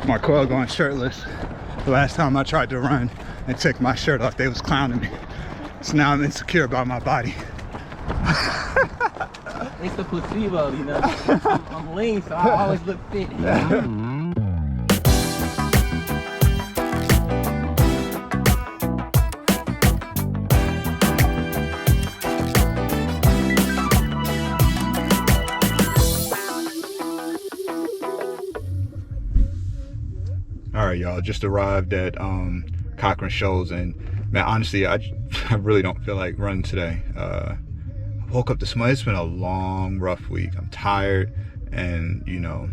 Marquel going shirtless. The last time I tried to run and take my shirt off, they was clowning me. So now I'm insecure about my body. It's the placebo, you know. I'm lean, so I always look fit. All right, y'all, just arrived at Cochran Shoals, and man, honestly, I really don't feel like running today. I woke up this morning. It's been a long, rough week. I'm tired, and you know,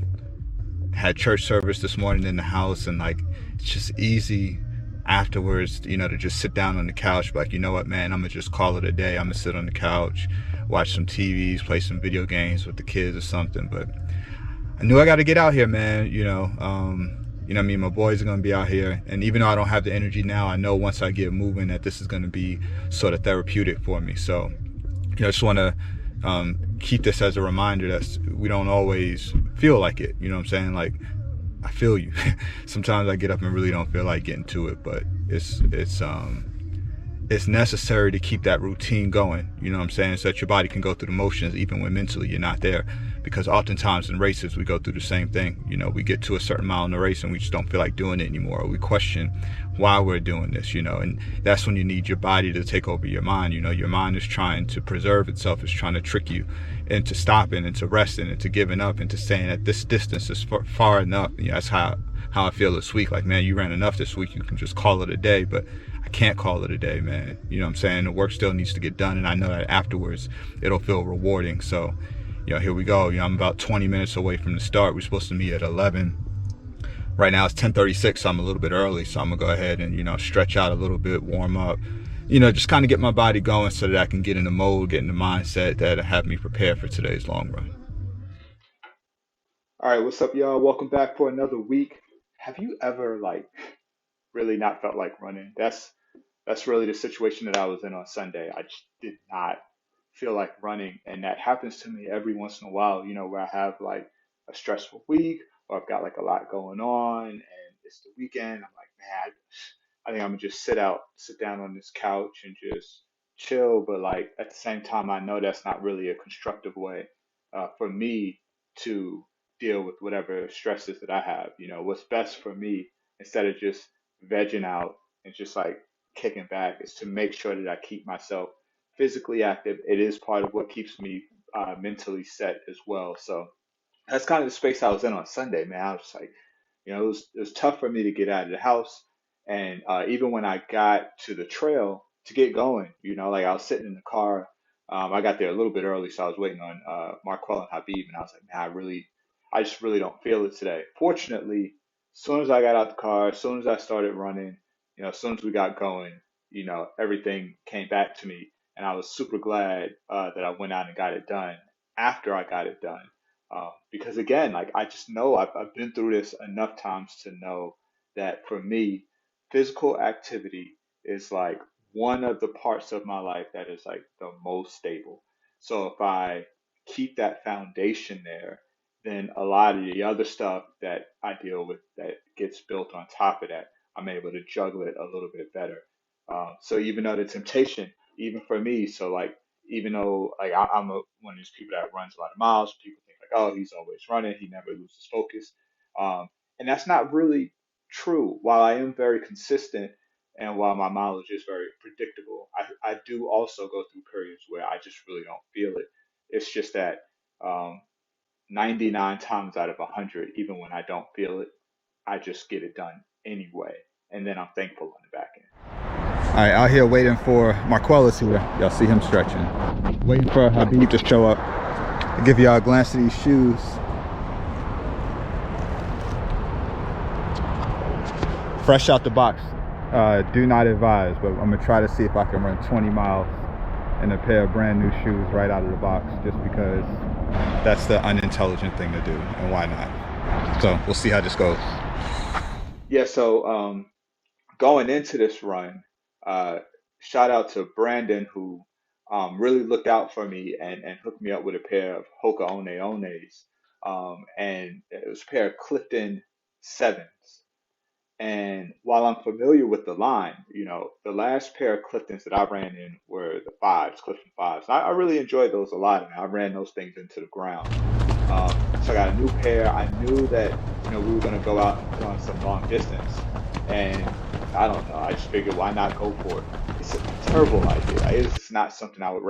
had church service this morning in the house, and like it's just easy afterwards, you know, to just sit down on the couch, like, you know what, man, I'm gonna just call it a day. I'm gonna sit on the couch, watch some TVs, play some video games with the kids or something. But I knew I got to get out here, man. You know what I mean? My boys are going to be out here. And even though I don't have the energy now, I know once I get moving that this is going to be sort of therapeutic for me. So, you know, I just want to keep this as a reminder that we don't always feel like it. You know what I'm saying? Like, I feel you. Sometimes I get up and really don't feel like getting to it, but it's necessary to keep that routine going, you know what I'm saying, so that your body can go through the motions even when mentally you're not there. Because oftentimes in races we go through the same thing. You know, we get to a certain mile in the race and we just don't feel like doing it anymore, or we question why we're doing this, you know, and that's when you need your body to take over your mind. You know, your mind is trying to preserve itself, is trying to trick you into stopping, into resting, into giving up, into saying that this distance is far enough. You know, that's how I feel this week. Like, man, you ran enough this week, you can just call it a day. But I can't call it a day, man. You know what I'm saying? The work still needs to get done, and I know that afterwards it'll feel rewarding. So, you know, here we go. You know, I'm about 20 minutes away from the start. We're supposed to meet at 11. Right now it's 10:36, so I'm a little bit early. So I'm gonna go ahead and, you know, stretch out a little bit, warm up, you know, just kind of get my body going so that I can get in the mode, get in the mindset that'll have me prepared for today's long run. All right, what's up, y'all? Welcome back for another week. Have you ever like really not felt like running? That's really the situation that I was in on Sunday. I just did not feel like running, and that happens to me every once in a while. You know, where I have like a stressful week, or I've got like a lot going on, and it's the weekend. I'm like, man, I think I'm gonna just sit down on this couch and just chill. But like at the same time, I know that's not really a constructive way for me to deal with whatever stresses that I have. You know, what's best for me, instead of just vegging out and just like kicking back, is to make sure that I keep myself physically active. It is part of what keeps me mentally set as well. So that's kind of the space I was in on Sunday, man. I was just like, you know, it was tough for me to get out of the house, and even when I got to the trail to get going, you know, like I was sitting in the car. I got there a little bit early, so I was waiting on Marquel and Habib, and I was like, man, I just really don't feel it today. Fortunately, as soon as I got out the car, as soon as I started running, you know, as soon as we got going, you know, everything came back to me, and I was super glad that I went out and got it done after I got it done. Because again, like I just know I've been through this enough times to know that for me, physical activity is like one of the parts of my life that is like the most stable. So if I keep that foundation there, then a lot of the other stuff that I deal with that gets built on top of that, I'm able to juggle it a little bit better. So even though the temptation, even for me, so like even though like one of these people that runs a lot of miles, people think like, oh, he's always running, he never loses focus, and that's not really true. While I am very consistent and while my mileage is very predictable, I do also go through periods where I just really don't feel it. It's just that um, 99 times out of 100, even when I don't feel it, I just get it done anyway, and then I'm thankful on the back end. All right, out here waiting for Marquelis here. Y'all see him stretching. Waiting for Habib to show up. I'll give y'all a glance at these shoes. Fresh out the box. Do not advise, but I'm gonna try to see if I can run 20 miles in a pair of brand new shoes right out of the box, just because that's the unintelligent thing to do, and why not? So we'll see how this goes. Yeah, so going into this run, uh, shout out to Brandon, who really looked out for me and hooked me up with a pair of Hoka One Ones. And it was a pair of Clifton 7s. And while I'm familiar with the line, the last pair of Cliftons that I ran in were the fives, Clifton fives. I really enjoyed those a lot. And I ran those things into the ground. So I got a new pair. I knew that, we were going to go out and run some long distance. And I don't know. I just figured, why not go for it? It's a terrible idea. It's just not something I would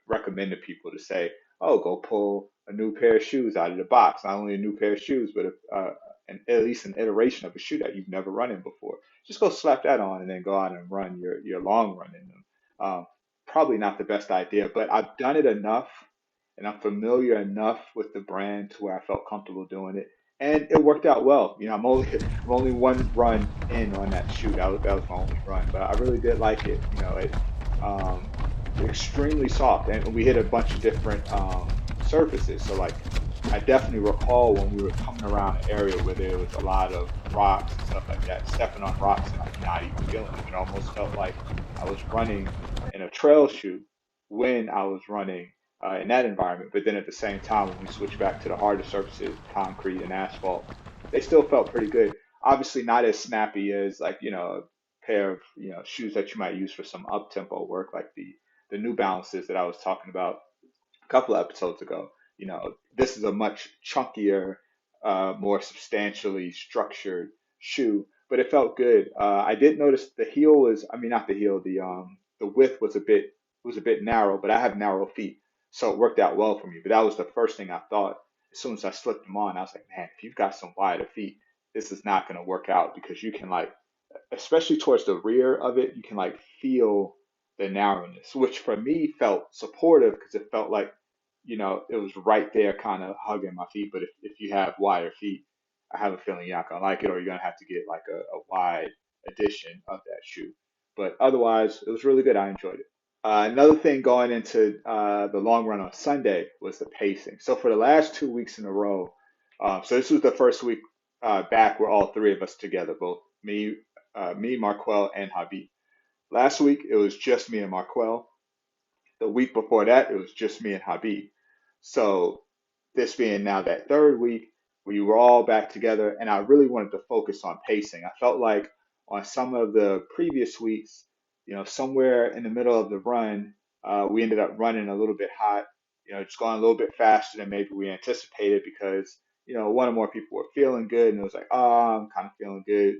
recommend to people to say, oh, go pull a new pair of shoes out of the box. Not only a new pair of shoes, but at least an iteration of a shoe that you've never run in before. Just go slap that on and then go out and run your long run in them. Probably not the best idea, but I've done it enough and I'm familiar enough with the brand to where I felt comfortable doing it. And it worked out well. I'm only one run in on that shoe. That was my only run, but I really did like it. Um, extremely soft, and we hit a bunch of different surfaces. So like, I definitely recall when we were coming around an area where there was a lot of rocks and stuff like that, stepping on rocks and like not even feeling it. It almost felt like I was running in a trail shoe when I was running in that environment. But then at the same time, when we switched back to the harder surfaces, concrete and asphalt, they still felt pretty good. Obviously, not as snappy as like a pair of shoes that you might use for some up tempo work, like the New Balances that I was talking about a couple of episodes ago. This is a much chunkier, more substantially structured shoe, but it felt good. I did notice the heel was, I mean, not the heel, the width was a bit narrow, but I have narrow feet, so it worked out well for me. But that was the first thing I thought as soon as I slipped them on. I was like, man, if you've got some wider feet, this is not going to work out because you can like, especially towards the rear of it, you can like feel the narrowness, which for me felt supportive because it felt like, it was right there kind of hugging my feet. But if you have wider feet, I have a feeling you're not gonna like it, or you're gonna have to get like a wide edition of that shoe. But otherwise, it was really good. I enjoyed it. Another thing going into the long run on Sunday was the pacing. So for the last 2 weeks in a row, so this was the first week back where all three of us together, both me, Marquel, and Habib. Last week it was just me and Marquel. The week before that it was just me and Habib. So this being now that third week, we were all back together, and I really wanted to focus on pacing. I felt like on some of the previous weeks, somewhere in the middle of the run, we ended up running a little bit hot, just going a little bit faster than maybe we anticipated because, one or more people were feeling good, and it was like, oh, I'm kind of feeling good,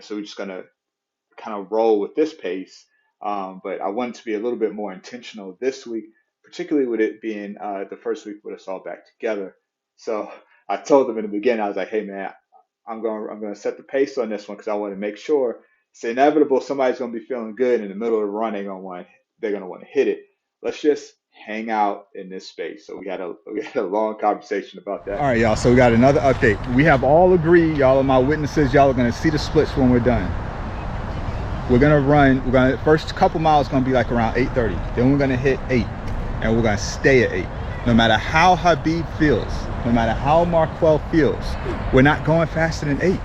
so we're just gonna kind of roll with this pace. But I wanted to be a little bit more intentional this week, particularly with it being the first week with us all back together. So I told them in the beginning, I was like, "Hey man, I'm going to set the pace on this one because I want to make sure it's inevitable somebody's going to be feeling good in the middle of the run. They're going to want to hit it. Let's just hang out in this space." So we had a long conversation about that. All right, y'all. So we got another update. We have all agreed, y'all are my witnesses. Y'all are going to see the splits when we're done. First couple miles gonna be like around 8:30. Then we're gonna hit 8, and we're gonna stay at 8. No matter how Habib feels, no matter how Marquel feels, we're not going faster than 8.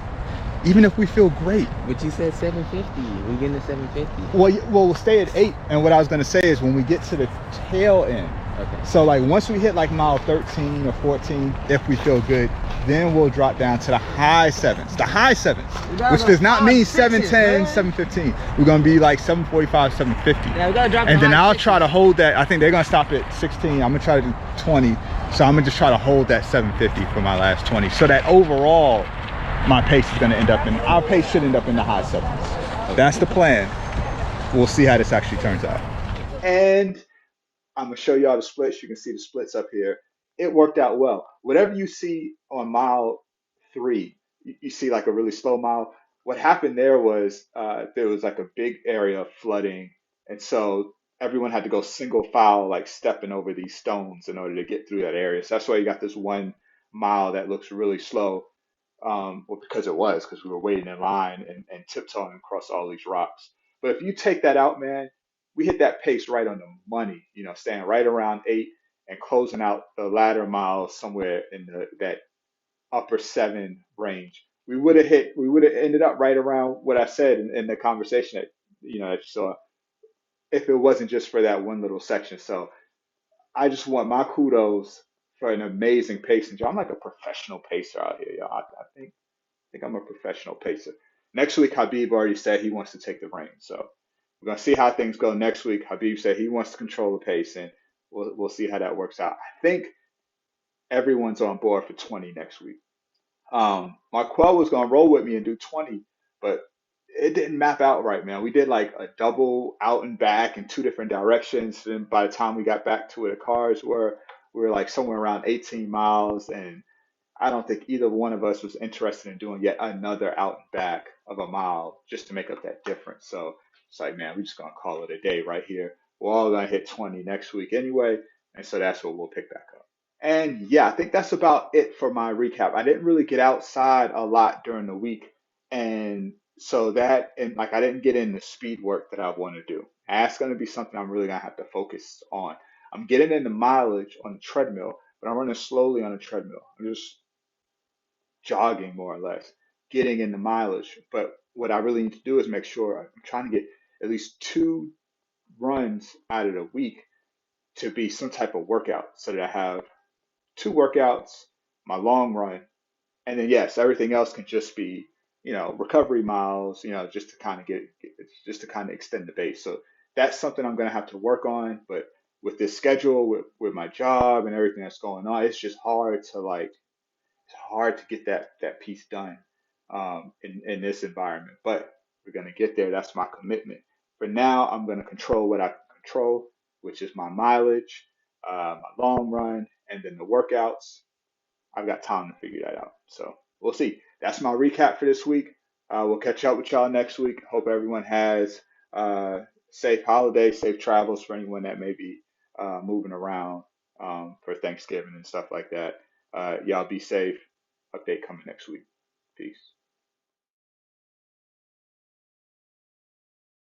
Even if we feel great. But you said 750. We getting to 750. Well, we'll stay at 8. And what I was gonna say is when we get to the tail end. Okay. So like once we hit like mile 13 or 14, if we feel good, then we'll drop down to the high sevens. The high sevens, which does not mean 710, 715. We're gonna be like 745, 750. Yeah, we gotta drop. And then I'll try to hold that. I think they're gonna stop at 16. I'm gonna try to do 20. So I'm gonna just try to hold that 750 for my last 20. So that overall, my pace is gonna our pace should end up in the high sevens. Okay. That's the plan. We'll see how this actually turns out. And I'm gonna show y'all the splits. You can see the splits up here. It worked out well. Whatever you see on mile 3, you see like a really slow mile. What happened there was there was like a big area of flooding, and so everyone had to go single file, like stepping over these stones in order to get through that area. So that's why you got this 1 mile that looks really slow. Well, because we were waiting in line and tiptoeing across all these rocks. But if you take that out, man, we hit that pace right on the money, staying right around 8 and closing out the latter miles somewhere in that upper 7 range. We would have ended up right around what I said in the conversation that you saw if it wasn't just for that one little section. So I just want my kudos for an amazing pacing job. I'm like a professional pacer out here, y'all. I think I'm a professional pacer. Next week, Habib already said he wants to take the reins. So we're gonna see how things go next week. Habib said he wants to control the pace, and we'll see how that works out. I think everyone's on board for 20 next week. Marquel was gonna roll with me and do 20, but it didn't map out right, man. We did like a double out and back in two different directions, and by the time we got back to where the cars were, we were like somewhere around 18 miles, and I don't think either one of us was interested in doing yet another out and back of a mile just to make up that difference. So it's like, man, we're just gonna call it a day right here. We're all gonna hit 20 next week anyway, and so that's what we'll pick back up. And yeah, I think that's about it for my recap. I didn't really get outside a lot during the week, and so that and like I didn't get in the speed work that I want to do. That's going to be something I'm really going to have to focus on. I'm getting in the mileage on the treadmill, but I'm running slowly on the treadmill. I'm just jogging more or less, getting in the mileage. But what I really need to do is make sure I'm trying to get at least two runs out of the week to be some type of workout so that I have two workouts, my long run, and then yes, everything else can just be, recovery miles, just to kind of just to kind of extend the base. So that's something I'm going to have to work on. But with this schedule, with my job and everything that's going on, it's just hard to it's hard to get that piece done in this environment. But we're going to get there. That's my commitment. For now, I'm going to control what I can control, which is my mileage, my long run, and then the workouts. I've got time to figure that out. So we'll see. That's my recap for this week. We'll catch up with y'all next week. Hope everyone has safe holidays, safe travels for anyone that may be moving around for Thanksgiving and stuff like that. Y'all be safe. Update coming next week. Peace.